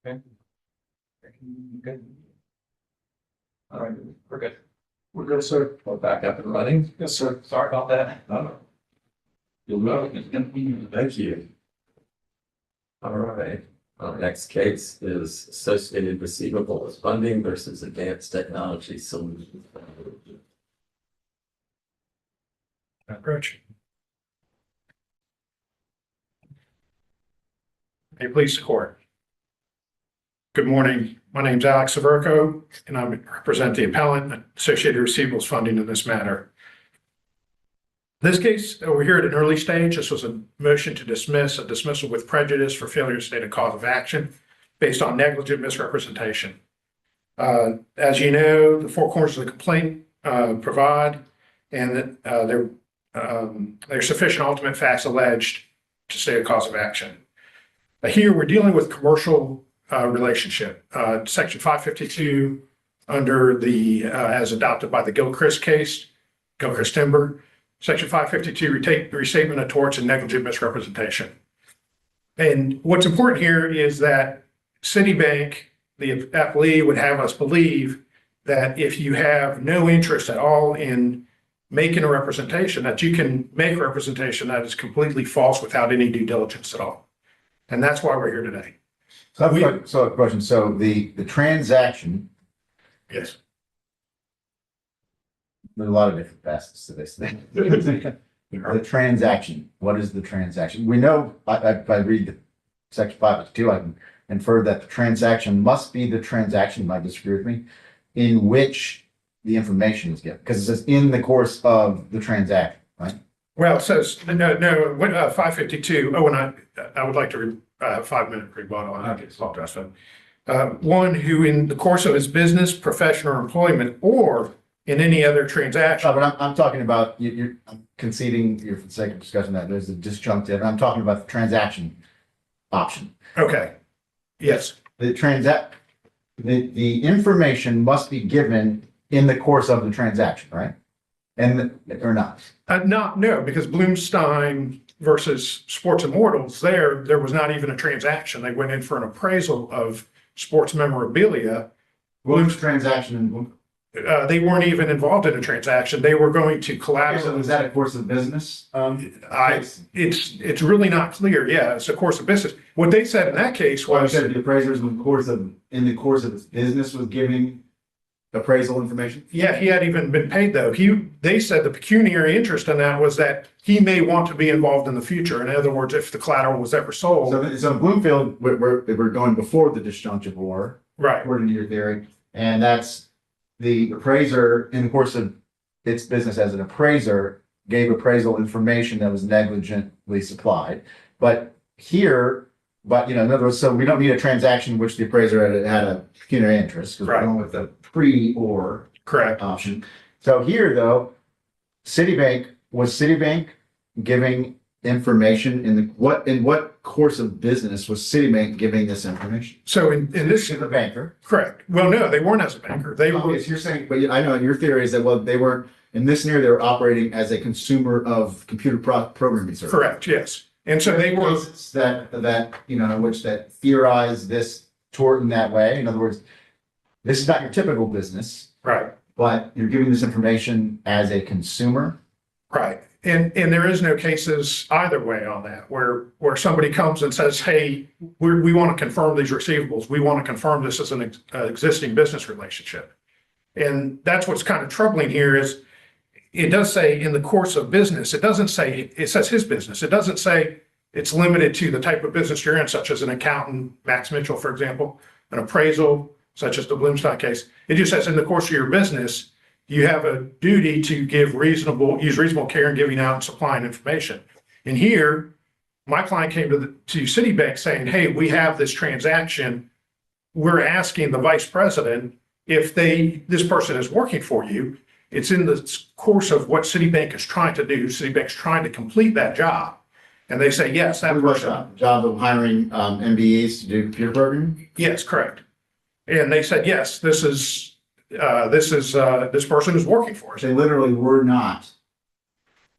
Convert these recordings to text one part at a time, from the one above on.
Okay. Good. All right, we're good. We're good, sir. We're back up and running. Yes, sir. Sorry about that. You'll know. Thank you. All right. Our next case is Associated Receivables Funding versus Advanced Technology Solutions. Approach. May it please the court. Good morning. My name's Alex Aberco, and I represent the Appellant Associated Receivables Funding in this matter. This case, we're here at an early stage. This was a motion to dismiss, a dismissal with prejudice for failure to state a cause of action based on negligent misrepresentation. As you know, the four corners of the complaint provide, and that there's sufficient ultimate facts alleged to state a cause of action. Here, we're dealing with commercial relationship. Section 552 under the, as adopted by the Gilchrist case, Gilchrist Timber. Section 552, Restatement of Torts and Negligent Misrepresentation. And what's important here is that Citibank, the appellee, would have us believe that if you have no interest at all in making a representation, that you can make a representation that is completely false without any due diligence at all. And that's why we're here today. So a question, so the transaction, Yes. there's a lot of different facets to this thing. The transaction, what is the transaction? We know, if I read section 552, I can infer that the transaction must be the transaction, you might disagree with me, in which the information is given, because it says in the course of the transaction, right? Well, it says, no, 552, and I would like to have 5-minute rebuttal on that. Apologize for that. One who in the course of his business, profession, or employment, or in any other transaction. But I'm talking about, I'm conceding here for the sake of discussion that there's a disjunctive, I'm talking about the transaction option. Okay, yes, The information must be given in the course of the transaction, right? And, or not? no, because Bloomstein versus Sports Immortals, there was not even a transaction. They went in for an appraisal of sports memorabilia. What was the transaction? They weren't even involved in a transaction. They were going to So collaborate. was that a course of business? It's really not clear. Yeah, it's a course of business. What they said in that case Well, you was, said the appraisers in the course of his business was giving appraisal information? yeah, he hadn't even been paid though. They said the pecuniary interest in that was that he may want to be involved in the future. In other words, if the collateral was ever sold. So Bloomfield, we're going before the disjunctive war, Right, according to your theory, and that's the appraiser in the course of its business as an appraiser gave appraisal information that was negligently supplied. But here, in other words, so we don't need a transaction in which the appraiser had a pecuniary interest because we're Right. going with the pre-or correct. option. So here, though, was Citibank giving information in what course of business was Citibank giving this information? So in this, To the banker. correct. Well, no, they weren't as a banker. They were, Okay, so you're saying, but I know your theory is that, well, they were, in this scenario, they were operating as a consumer of computer programming service. correct, yes. And so they were, Cases that theorize this tort in that way. In other words, this is not your typical business, right, but you're giving this information as a consumer. right. And there is no cases either way on that, where somebody comes and says, hey, we want to confirm these receivables. We want to confirm this as an existing business relationship. And that's what's kind of troubling here is it does say in the course of business. It doesn't say, it says his business. It doesn't say it's limited to the type of business you're in, such as an accountant, Max Mitchell, for example, an appraisal, such as the Bloomstein case. It just says in the course of your business, you have a duty to use reasonable care in giving out and supplying information. And here, my client came to Citibank saying, hey, we have this transaction. We're asking the vice president if this person is working for you. It's in the course of what Citibank is trying to do. Citibank's trying to complete that job. And they say, yes, that person. Job of hiring MBEs to do computer programming? Yes, correct. And they said, yes, this person is working for us. They literally were not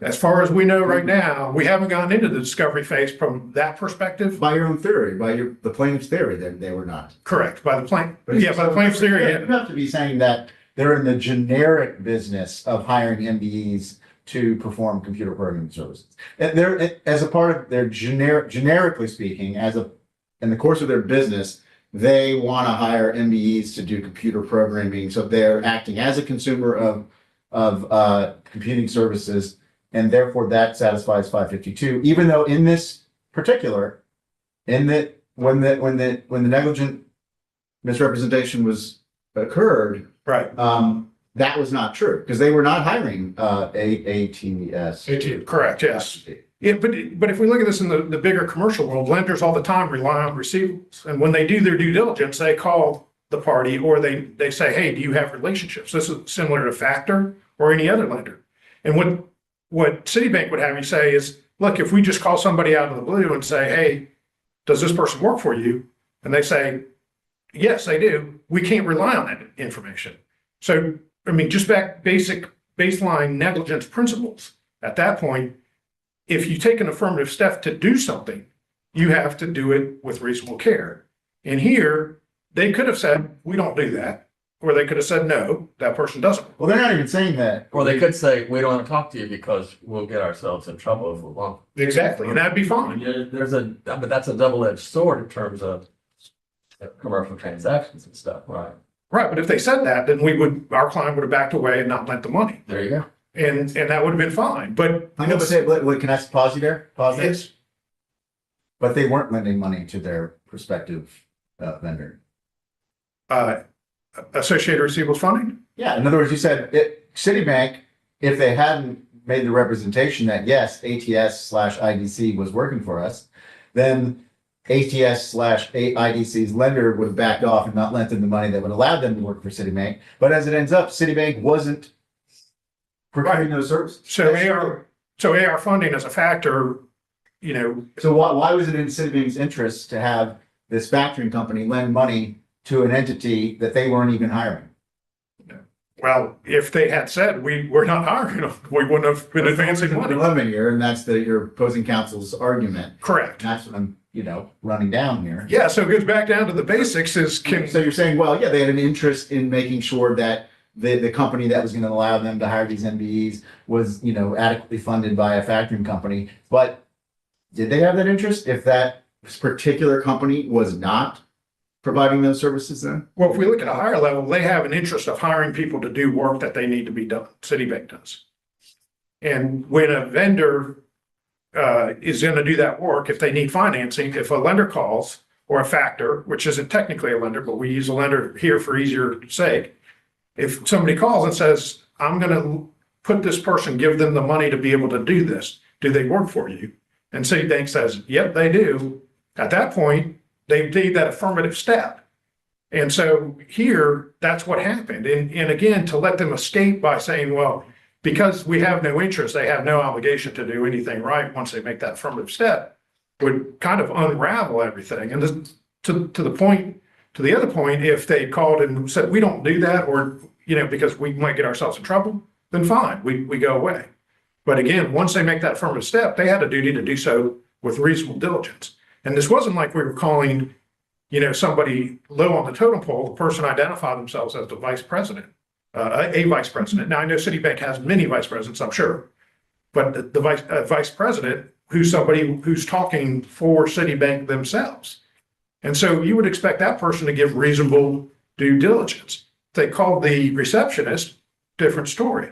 As far as we know right now, we haven't gone into the discovery phase from that perspective. By your own theory, the plaintiff's theory, they were not. Correct, by the plaintiff's theory. You have to be saying that they're in the generic business of hiring MBEs to perform computer programming services. And they're, as a part of their generically speaking, in the course of their business, they want to hire MBEs to do computer programming. So they're acting as a consumer of computing services, and therefore that satisfies 552. Even though in this particular, when the negligent misrepresentation occurred, Right. That was not true because they were not hiring ATS. Correct, yes. Yeah, but if we look at this in the bigger commercial world, lenders all the time rely on receivables. And when they do their due diligence, they call the party or they say, hey, do you have relationships? This is similar to Factor or any other lender. And what Citibank would have you say is, look, if we just call somebody out of the blue and say, hey, does this person work for you? And they say, yes, they do. We can't rely on that information. So, I mean, just basic baseline negligence principles. At that point, if you take an affirmative step to do something, you have to do it with reasonable care. And here, they could have said, we don't do that. Or they could have said, no, that person doesn't. Well, they're not even saying that. Or they could say, we don't want to talk to you because we'll get ourselves in trouble if we want. Exactly, and that'd be fine. But that's a double-edged sword in terms of commercial transactions and stuff, right? Right, but if they said that, then our client would have backed away and not lent the money. There you go. And that would have been fine, but. I know, but can I pause you there? Pause there? Yes. But they weren't lending money to their prospective vendor. Associated Receivables Funding? Yeah, in other words, you said Citibank, if they hadn't made the representation that yes, ATS/IDC was working for us, then ATS/IDC's lender would have backed off and not lent them the money that would allow them to work for Citibank. But as it ends up, Citibank wasn't providing those services. So AR funding as a factor, So why was it in Citibank's interest to have this factoring company lend money to an entity that they weren't even hiring? well, if they had said we're not hiring them, we wouldn't have been advancing The money. dilemma here, and that's your opposing counsel's argument. Correct. That's what I'm, running down here. Yeah, so it goes back down to the basics So you're saying, well, yeah, they had an interest in making sure that the company that was going to allow them to hire these MBEs was, adequately funded by a factoring company. But did they have that interest if that particular company was not providing those services then? Well, if we look at a higher level, they have an interest of hiring people to do work that they need to be done. Citibank does. And when a vendor is going to do that work, if they need financing, if a lender calls or a factor, which isn't technically a lender, but we use a lender here for easier sake. If somebody calls and says, I'm going to put this person, give them the money to be able to do this, do they work for you? And Citibank says, yep, they do. At that point, they did that affirmative step. And so here, that's what happened. And again, to let them escape by saying, well, because we have no interest, they have no obligation to do anything right once they make that affirmative step, would kind of unravel everything. And this, to the other point, if they called and said, we don't do that, or, because we might get ourselves in trouble, then fine, we go away. But again, once they make that affirmative step, they had a duty to do so with reasonable diligence. And this wasn't like we were calling, somebody low on the totem pole. The person identified themselves as the vice president, a vice president. Now, I know Citibank has many vice presidents, I'm sure, but the vice president who's somebody who's talking for Citibank themselves. And so you would expect that person to give reasonable due diligence. If they called the receptionist, different story.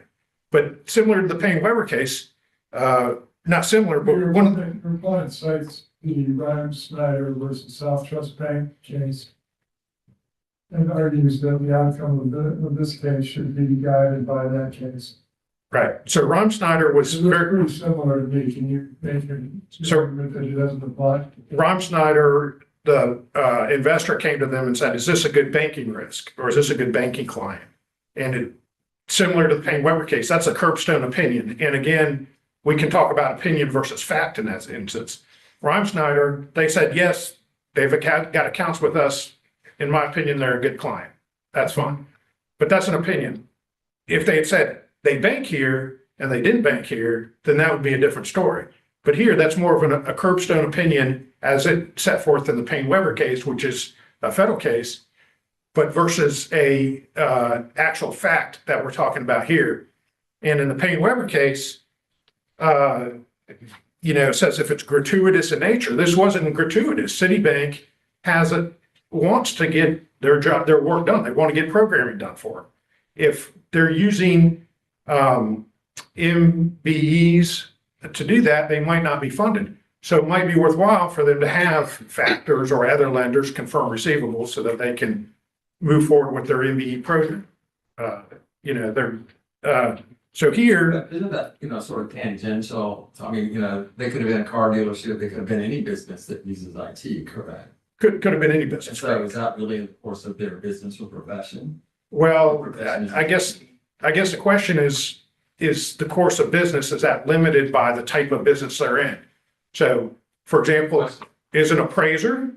But similar to the Payne Weber case, not similar, but one of the Compliance cites the Ryan Snyder versus South Trust Bank case, and argues that the outcome of this case should be guided by that case. right. So Ron Snyder was It's very similar to me. Can you make an argument that it doesn't apply? Ron Snyder, the investor came to them and said, is this a good banking risk or is this a good banking client? And similar to the Payne Weber case, that's a curbstone opinion. And again, we can talk about opinion versus fact in that instance. Ron Snyder, they said, yes, they've got accounts with us. In my opinion, they're a good client. That's fine. But that's an opinion. If they had said they bank here and they didn't bank here, then that would be a different story. But here, that's more of a curbstone opinion as it set forth in the Payne-Weber case, which is a federal case, but versus a actual fact that we're talking about here. And in the Payne-Weber case, it says if it's gratuitous in nature, this wasn't gratuitous. Citibank wants to get their work done. They want to get programming done for them. If they're using MBEs to do that, they might not be funded. So it might be worthwhile for them to have factors or other lenders confirm receivables so that they can move forward with their MBE program. So here, But isn't that, sort of tangential? I mean, they could have been a car dealership, they could have been any business that uses IT, correct? could have been any business. So is that really in the course of their business or profession? Well, I guess the question is the course of business, is that limited by the type of business they're in? So, for example, is an appraiser,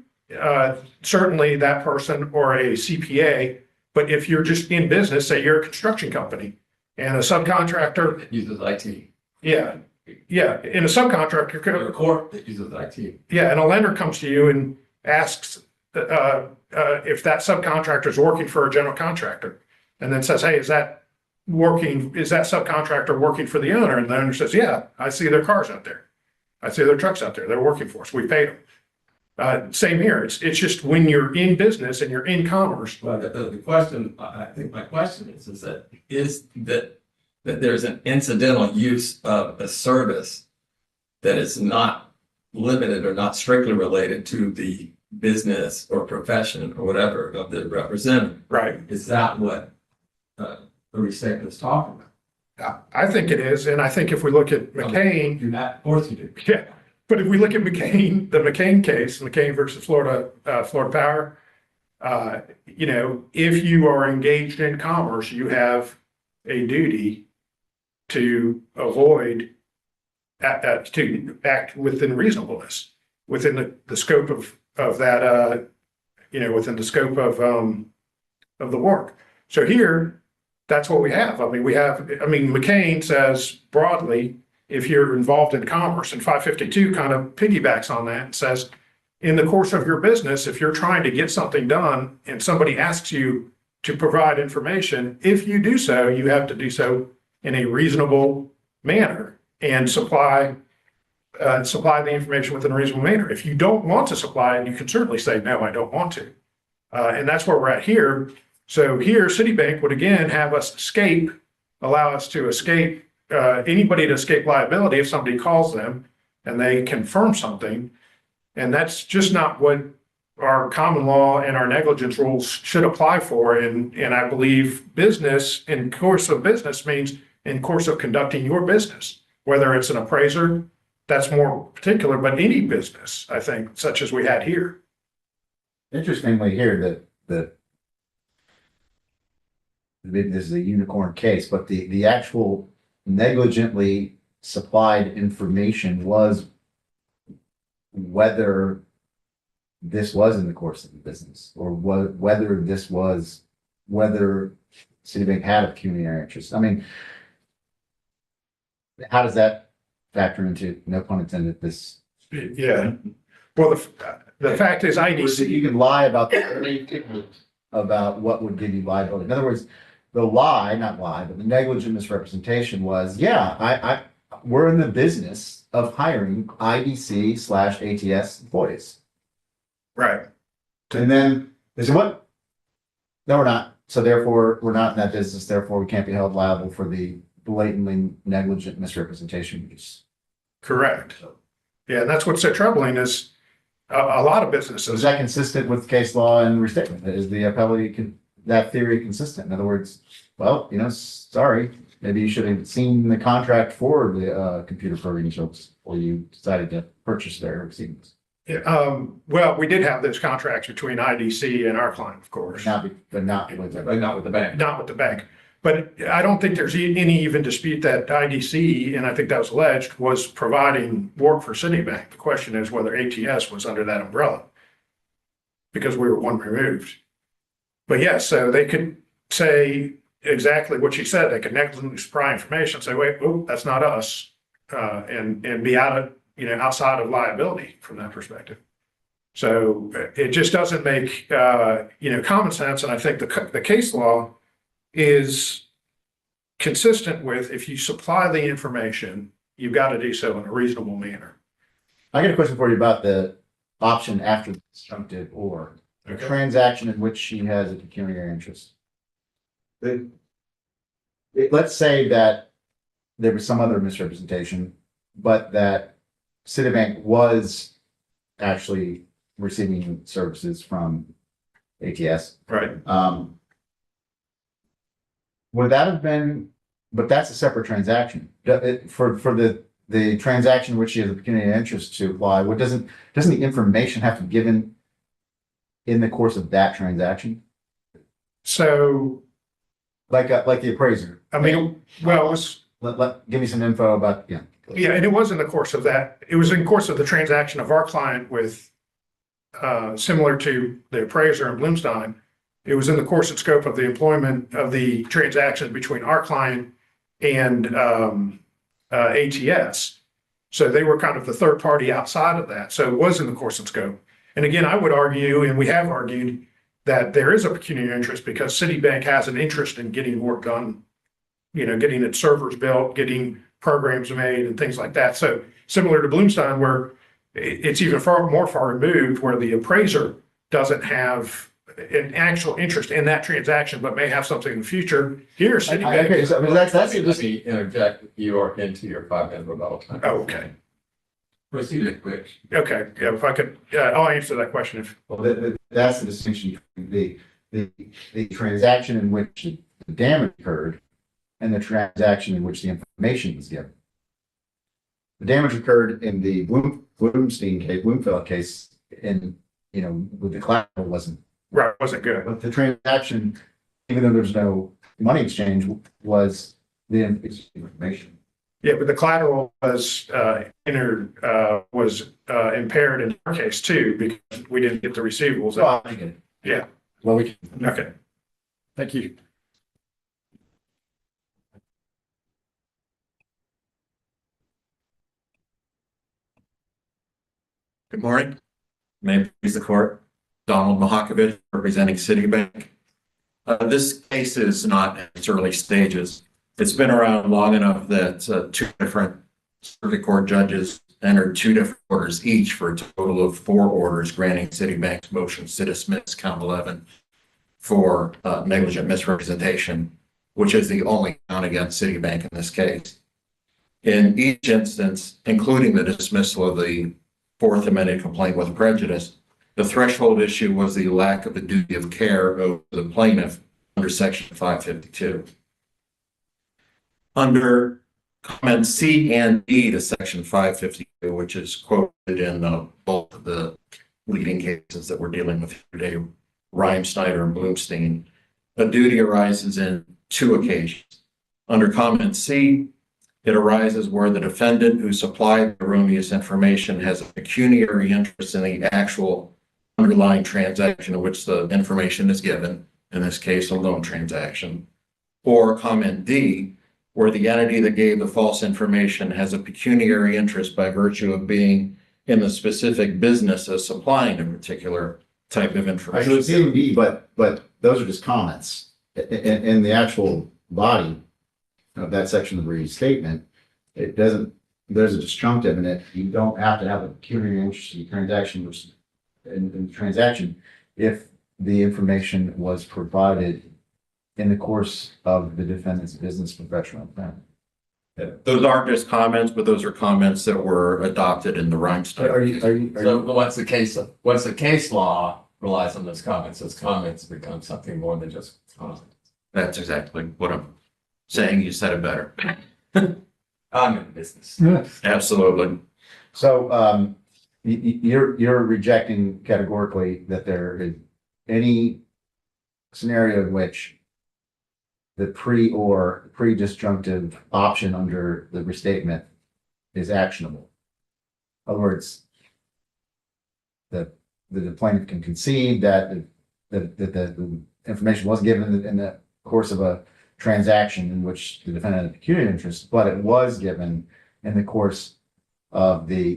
certainly that person, or a CPA, but if you're just in business, say you're a construction company and a subcontractor, It uses IT. yeah, and a subcontractor Or a could, court that uses IT. yeah, and a lender comes to you and asks if that subcontractor is working for a general contractor, and then says, hey, is that subcontractor working for the owner? And the owner says, yeah, I see their cars out there. I see their trucks out there. They're working for us. We paid them. Same here. It's just when you're in business and you're in commerce. But the question, I think my question is that there's an incidental use of a service that is not limited or not strictly related to the business or profession or whatever of the representative. Right. Is that what the restatement is talking about? I think it is. And I think if we look at McCain, Of course you do. yeah, but if we look at McCain, the McCain case, McCain versus Florida Power, if you are engaged in commerce, you have a duty to avoid, to act within reasonableness, within the scope of that, within the scope of the work. So here, that's what we have. McCain says broadly, if you're involved in commerce, and 552 kind of piggybacks on that and says, in the course of your business, if you're trying to get something done and somebody asks you to provide information, if you do so, you have to do so in a reasonable manner and supply the information within a reasonable manner. If you don't want to supply it, you can certainly say, no, I don't want to. And that's where we're at here. So here, Citibank would again have us allow us to escape, anybody to escape liability if somebody calls them and they confirm something. And that's just not what our common law and our negligence rules should apply for. And I believe business, in course of business, means in course of conducting your business, whether it's an appraiser, that's more particular, but any business, I think, such as we had here. Interestingly here, that this is a unicorn case, but the actual negligently supplied information was whether this was in the course of the business, or whether Citibank had a pecuniary interest. I mean, how does that factor into, no pun intended, this? Yeah. Well, the fact is IDC. You can lie about what would give you liability. In other words, the negligent misrepresentation was, yeah, we're in the business of hiring IDC/ATS employees. Right. And then they said, what? No, we're not. So therefore, we're not in that business. Therefore, we can't be held liable for the blatantly negligent misrepresentation use. Correct. Yeah, and that's what's so troubling is a lot of So businesses. is that consistent with case law and restatement? Is the appellate, that theory consistent? In other words, well, sorry, maybe you should have seen the contract for the computer programming service, or you decided to purchase their receivables. Well, we did have those contracts between IDC and our client, of course, Not with But not with the bank. not with the bank. But I don't think there's any even dispute that IDC, and I think that was alleged, was providing work for Citibank. The question is whether ATS was under that umbrella, because we were one removed. But yes, so they could say, exactly what she said. They could negligently supply information, say, wait, oh, that's not us. And be out of, outside of liability from that perspective. So it just doesn't make, common sense. And I think the case law is consistent with, if you supply the information, you've got to do so in a reasonable manner. I got a question for you about the option after the disjunctive or a Okay. transaction in which she has a pecuniary interest. Let's say that there was some other misrepresentation, but that Citibank was actually receiving services from ATS. Right. Would that have been, but that's a separate transaction. For the transaction which she has a pecuniary interest to apply, doesn't the information have to be given in the course of that transaction? So, Like the appraiser. I mean, well, it was, Give me some info about, yeah. yeah, and it was in the course of that. It was in the course of the transaction of our client with, similar to the appraiser in Bloomstein. It was in the course and scope of the employment of the transaction between our client and ATS. So they were kind of the third party outside of that. So it was in the course and scope. And again, I would argue, and we have argued, that there is a pecuniary interest because Citibank has an interest in getting work done, getting its servers built, getting programs made and things like that. So similar to Bloomstein, where it's even more far removed, where the appraiser doesn't have an actual interest in that transaction, but may have something in the future. Here, Citibank. Okay, so I mean, that's Let just, me interject you into your 5-minute rebuttal time. Oh, okay. Proceed quick. Okay, yeah, if I could, I'll answer that question if, well, that's the distinction between the transaction in which the damage occurred and the transaction in which the information was given. The damage occurred in the Bloomfeld case, and, with the collateral wasn't. right, wasn't good. But the transaction, even though there's no money exchange, was the information. Yeah, but the collateral was impaired in our case too, because we didn't get the receivables. Well, I get it. Yeah, Well, we can. okay. Thank you. Good morning. May it please the court. Donald Mahakovich, representing Citibank. This case is not in its early stages. It's been around long enough that two different circuit court judges entered two different orders each for a total of 4 orders granting Citibank's motions to dismiss count 11 for negligent misrepresentation, which is the only count against Citibank in this case. In each instance, including the dismissal of the 4th amended complaint with prejudice, the threshold issue was the lack of a duty of care over the plaintiff under section 552. Under comment C and D to section 552, which is quoted in both of the leading cases that we're dealing with today, Reimsnyder and Bloomstein, a duty arises in 2 occasions. Under comment C, it arises where the defendant who supplied erroneous information has a pecuniary interest in the actual underlying transaction in which the information is given, in this case, a loan transaction. Or comment D, where the entity that gave the false information has a pecuniary interest by virtue of being in the specific business of supplying a particular type of I information. should see B, but those are just comments. In the actual body of that section of the restatement, it doesn't, there's a disjunctive in it. You don't have to have a pecuniary interest in the transaction, which in the transaction, if the information was provided in the course of the defendant's business professional plan. Those aren't just comments, but those are comments that were adopted in the Reimsnyder. So once the case law relies on those comments become something more than just comments. That's exactly what I'm saying. You said it better. I'm in business. Absolutely. So, you're rejecting categorically that there is any scenario in which the pre-disjunctive option under the restatement is actionable. In other words, the plaintiff can concede that the information was given in the course of a transaction in which the defendant had a pecuniary interest, but it was given in the course of the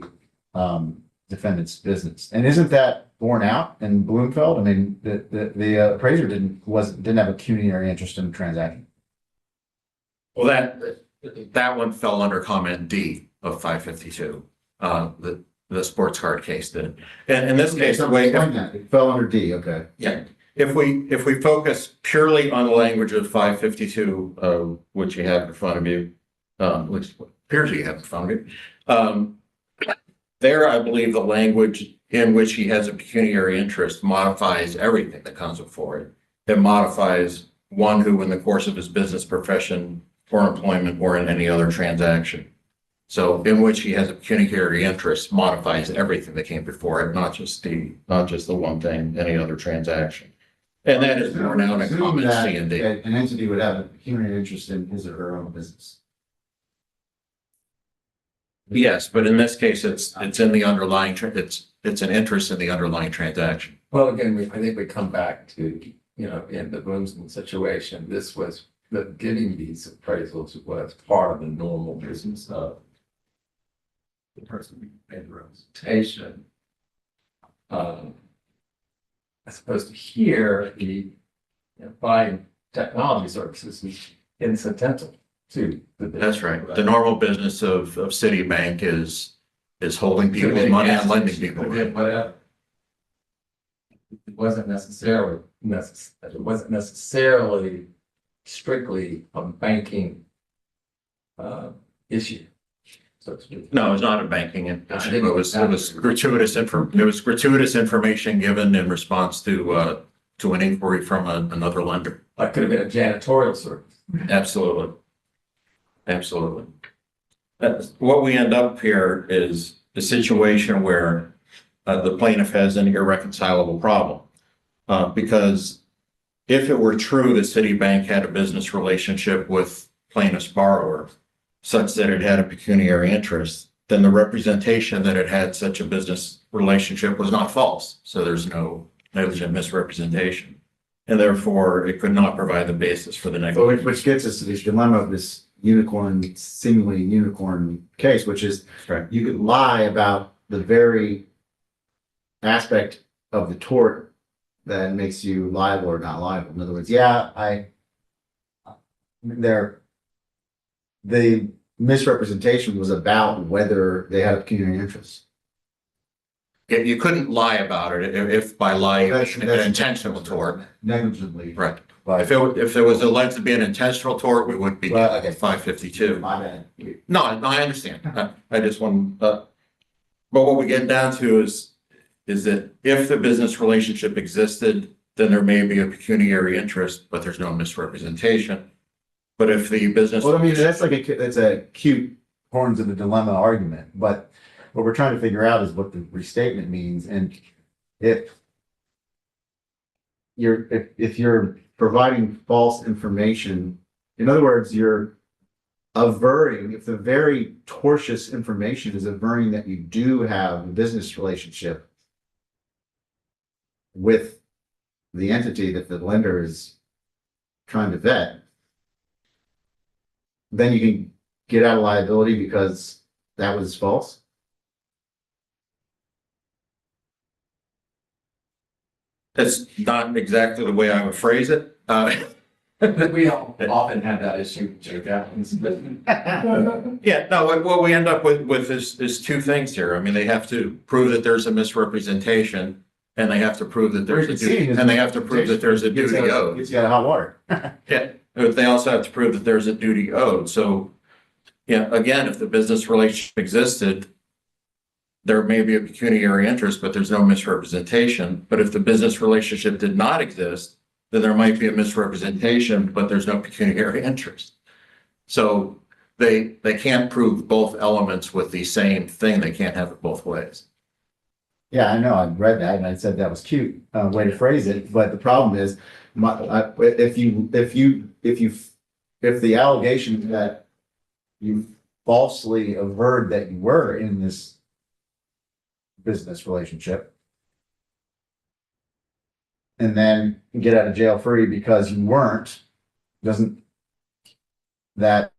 defendant's business. And isn't that borne out in Bloomfield? I mean, the appraiser didn't have a pecuniary interest in the transaction. Well, that one fell under comment D of 552, the sports card case did. And in this case, the way It fell under D, okay. yeah, if we focus purely on the language of 552, which you have in front of you, which appears you have in front of you, there, I believe the language in which he has a pecuniary interest modifies everything that comes before it. It modifies one who in the course of his business profession or employment or in any other transaction. So in which he has a pecuniary interest modifies everything that came before it, not just the one thing, any other transaction. And that is borne out in comment C and D. An entity would have a pecuniary interest in his or her own business. Yes, but in this case, it's in the underlying, it's an interest in the underlying transaction. Well, again, I think we come back to, in the Bloomsdale situation, this was, giving these appraisals was part of the normal business of the person who made the representation. As opposed to here, the buying technology services is incidental to the business. That's right. The normal business of Citibank is holding people's money and lending people. Whatever. It wasn't necessarily strictly a banking issue. So to speak. No, it's not a banking issue. It was gratuitous information given in response to an inquiry from another lender. That could have been a janitorial service. Absolutely. Absolutely. What we end up here is a situation where the plaintiff has an irreconcilable problem. Because if it were true that Citibank had a business relationship with plaintiff's borrower such that it had a pecuniary interest, then the representation that it had such a business relationship was not false. So there's no negligent misrepresentation. And therefore, it could not provide the basis for the negligence. Which gets us to this dilemma of this seemingly unicorn case, which is Right. you could lie about the very aspect of the tort that makes you liable or not liable. In other words, the misrepresentation was about whether they had a pecuniary interest. You couldn't lie about it if by lying, That's an intentional tort. Negligently. Right. But If it was alleged to be an intentional tort, we wouldn't be Well, dealing with 552. my bad. No, I understand. I just want, but what we get down to is that if the business relationship existed, then there may be a pecuniary interest, but there's no misrepresentation. But if the business. Well, I mean, that's a cute horns of the dilemma argument, but what we're trying to figure out is what the restatement means, and if you're providing false information, in other words, you're averring, if the very tortious information is averring that you do have a business relationship with the entity that the lender is trying to vet, then you can get out of liability because that was false. That's not exactly the way I would phrase it. We often have that issue, Joe Gatlins, but Yeah, no, what we end up with is two things here. I mean, they have to prove that there's a misrepresentation and they have to prove that there's a duty, and they have to prove that there's a duty owed. It's got hot water. Yeah, but they also have to prove that there's a duty owed. So, yeah, again, if the business relationship existed, there may be a pecuniary interest, but there's no misrepresentation. But if the business relationship did not exist, then there might be a misrepresentation, but there's no pecuniary interest. So they can't prove both elements with the same thing. They can't have it both ways. Yeah, I know. I read that and I said that was cute way to phrase it. But the problem is, if the allegation that you falsely averred that you were in this business relationship, and then get out of jail free because you weren't, doesn't that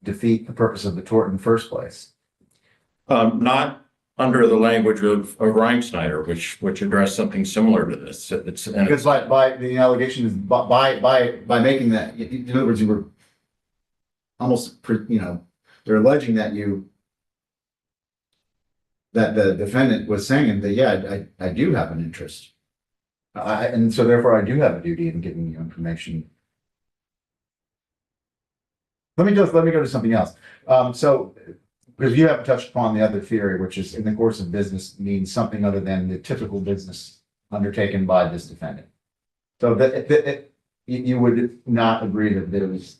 defeat the purpose of the tort in the first place? Not under the language of Reimsnyder, which addressed something similar to this. And Because by the allegation is by making that, in other words, you were almost, they're alleging that that the defendant was saying that, yeah, I do have an interest. And so therefore I do have a duty in giving you information. Let me go to something else. So, because you haven't touched upon the other theory, which is in the course of business means something other than the typical business undertaken by this defendant. So that you would not agree that there was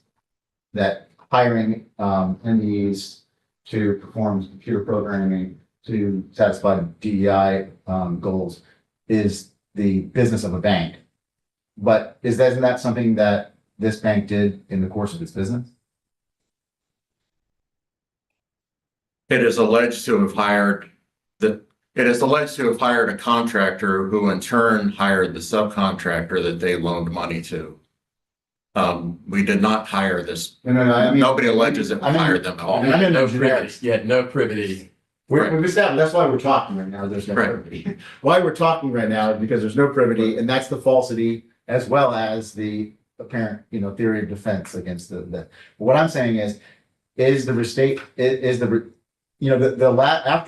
that hiring MBEs to perform computer programming to satisfy DEI goals is the business of a bank. But isn't that something that this bank did in the course of its business? it is alleged to have hired a contractor who in turn hired the subcontractor that they loaned money to. We did not hire this. No, I mean, Nobody alleges that we hired them at all. I mean, No privity, you had no privity. That's why we're talking right now. There's no Right. privity. Why we're talking right now is because there's no privity, and that's the falsity as well as the apparent, theory of defense against the. What I'm saying is after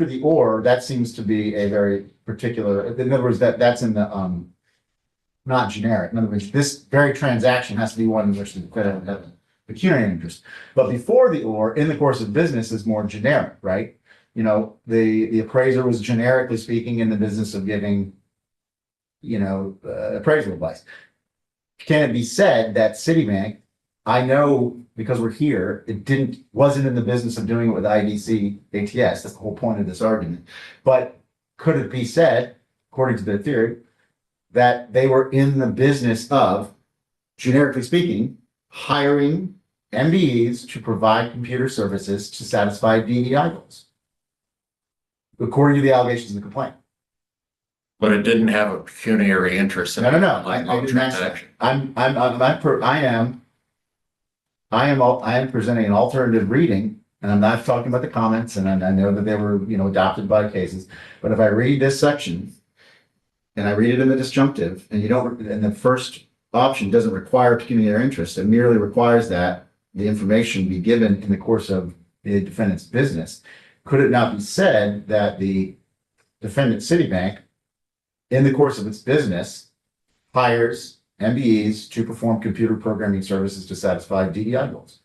the or, that seems to be a very particular. In other words, that's in the not generic. In other words, this very transaction has to be one in which the defendant has a pecuniary interest. But before the or, in the course of business, is more generic, right? The appraiser was generically speaking in the business of giving, appraisal advice. Can it be said that Citibank, I know because we're here, wasn't in the business of doing it with IDC ATS. That's the whole point of this argument. But could it be said, according to their theory, that they were in the business of, generically speaking, hiring MBEs to provide computer services to satisfy DEI goals? According to the allegations in the complaint. But it didn't have a pecuniary interest in No. like I didn't ask that. transaction. I am presenting an alternative reading, and I'm not talking about the comments, and I know that they were, adopted by cases. But if I read this section, and I read it in the disjunctive, and the first option doesn't require pecuniary interest, it merely requires that the information be given in the course of the defendant's business. Could it not be said that the defendant Citibank, in the course of its business, hires MBEs to perform computer programming services to satisfy DEI goals?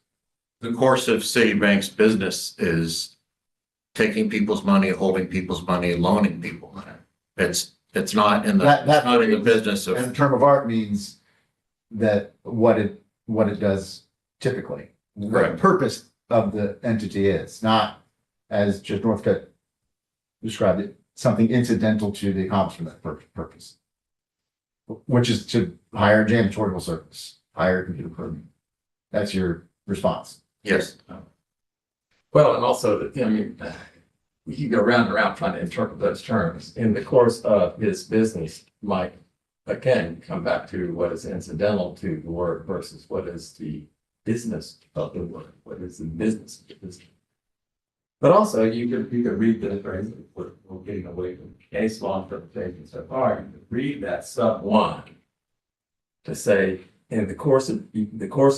The course of Citibank's business is taking people's money, holding people's money, loaning people money. It's not in the business And of. the term of art means that what it does typically. What the Right. purpose of the entity is, not, as Judge Northcutt described it, something incidental to the accomplishment of that purpose, which is to hire janitorial service, hire computer programming. That's your response. Yes. Well, and also, we can go round and round trying to interpret those terms. In the course of his business might, again, come back to what is incidental to the word versus what is the business of the word. What is the business of the business? But also, you could read the phrase, we're getting away from case law interpretation so far, you could read that sub one to say, in the course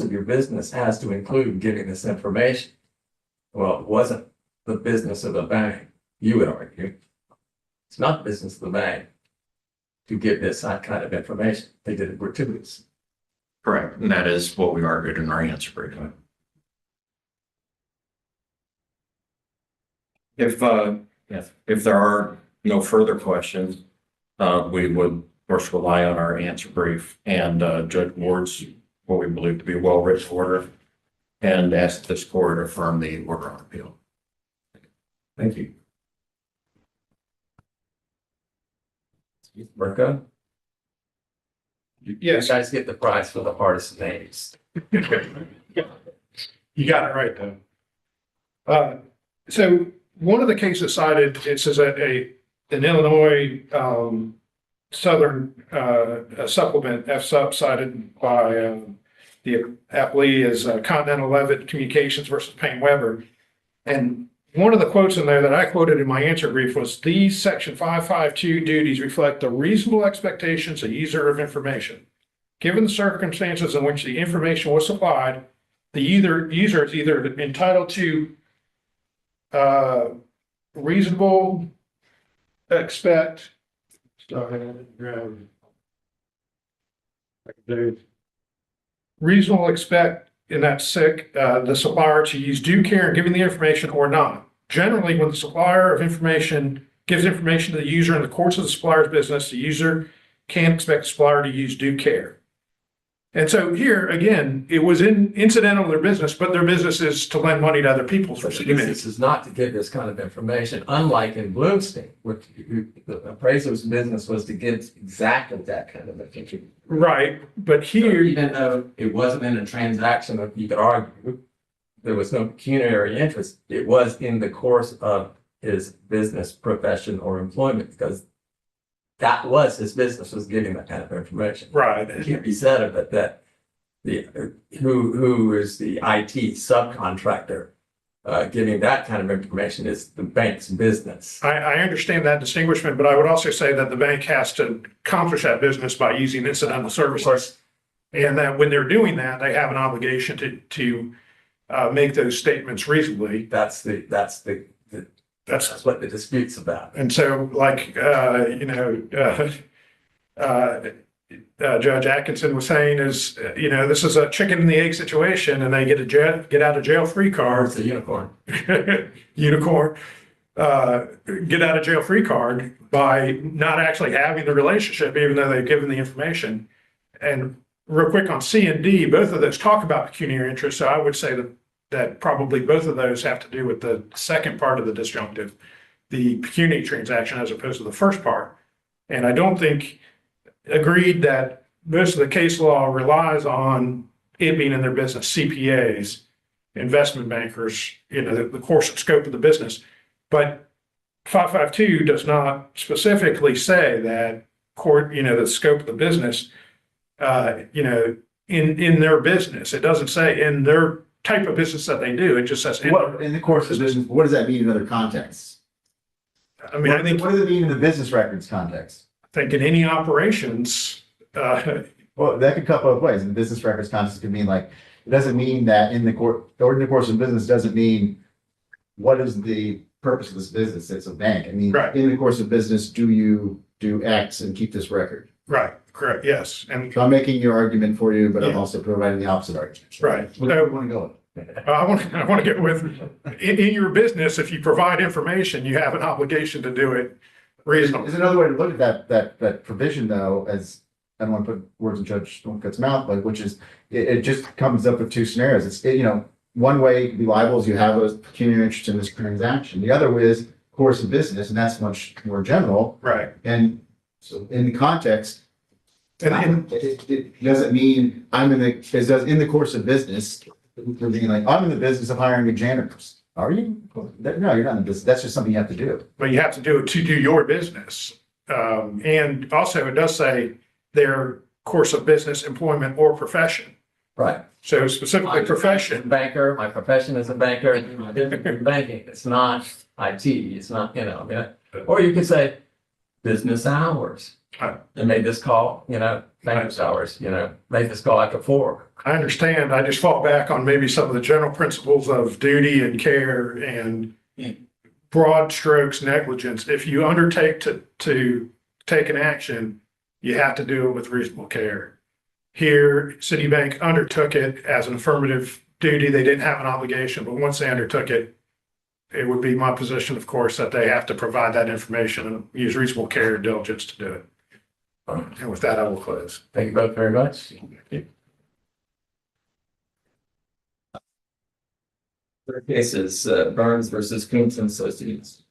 of your business has to include giving this information. Well, it wasn't the business of the bank, you would argue. It's not the business of the bank to give this kind of information. They did it gratuitous. Correct. And that is what we argued in our answer brief. If there are no further questions, we would, of course, rely on our answer brief and Judge Ward's what we believe to be well-written order and ask this court to affirm the order on appeal. Thank you. Aberco? Yes. You guys get the prize for the hardest names. You got it right, though. So one of the cases cited, it says that an Illinois Southern supplement, FSUP, cited by The appellee is Continental Levitt Communications versus Payne Weber. And one of the quotes in there that I quoted in my answer brief was, these section 552 duties reflect the reasonable expectations of user of information. Given the circumstances in which the information was supplied, the user is either entitled to reasonable expect. Reasonable expect, and that's sick, the supplier to use due care in giving the information or not. Generally, when the supplier of information gives information to the user in the course of the supplier's business, the user can expect the supplier to use due care. And so here, again, it was incidental to their business, but their business is to lend money to other people for But this is not to give this kind of information, unlike in Bloomstein, which the appraiser's business was to give exactly that kind of information. Right, but So here, even though it wasn't in a transaction that you could argue, there was no pecuniary interest, it was in the course of his business, profession, or employment, because that was his business, was giving that kind of information. right, It can't be said of it that the, who is the IT subcontractor, giving that kind of information is the bank's business. I understand that distinguishment, but I would also say that the bank has to accomplish that business by using incidental services. And that when they're doing that, they have an obligation to make those statements reasonably. That's what the dispute's about. And so like, Judge Atkinson was saying is, this is a chicken and the egg situation and they get out of jail free Or card. it's a unicorn. Unicorn, get out of jail free card by not actually having the relationship, even though they've given the information. And real quick on C and D, both of those talk about pecuniary interest. So I would say that probably both of those have to do with the second part of the disjunctive, the pecuniary transaction as opposed to the first part. And I don't think agreed that most of the case law relies on it being in their business, CPAs, investment bankers, the course and scope of the business. But 552 does not specifically say that the scope of the business, in their business. It doesn't say in their type of business that they do. It just says, What, in the course of business, what does that mean in other contexts? I mean, I think What does it mean in the business records context? in any operations, Well, that could cut both ways. In the business records context, it could mean like, it doesn't mean that in the course of business doesn't mean what is the purpose of this business? It's a bank. I mean, Right. in the course of business, do you do X and keep this record? right, correct, yes. And So I'm making your argument for you, but I'm Yeah. also providing the opposite argument. Right. Where do you want to go? I want to get with, in your business, if you provide information, you have an obligation to do it reasonably. There's another way to look at that provision though, as I don't want to put words in Judge Woodcott's mouth, but which is, it just comes up with two scenarios. It's, one way to be liable is you have a pecuniary interest in this transaction. The other way is course of business, and that's much more general. Right. And so in the context, And it doesn't mean in the course of business, we're being like, I'm in the business of hiring a janitors. Are you? No, you're not in the business. That's just something you have to do. but you have to do it to do your business. And also it does say their course of business, employment, or profession. Right. So specifically profession. Banker, my profession is a banker, my business is banking, it's not IT, it's not, or you could say business hours. Right. And made this call, business hours, made this call after 4. I understand. I just fall back on maybe some of the general principles of duty and care and broad strokes negligence. If you undertake to take an action, you have to do it with reasonable care. Here, Citibank undertook it as an affirmative duty. They didn't have an obligation, but once they undertook it, it would be my position, of course, that they have to provide that information and use reasonable care and diligence to do it. And with that, I will close. Thank you both very much. Third case is Burns versus Coombs and Associates.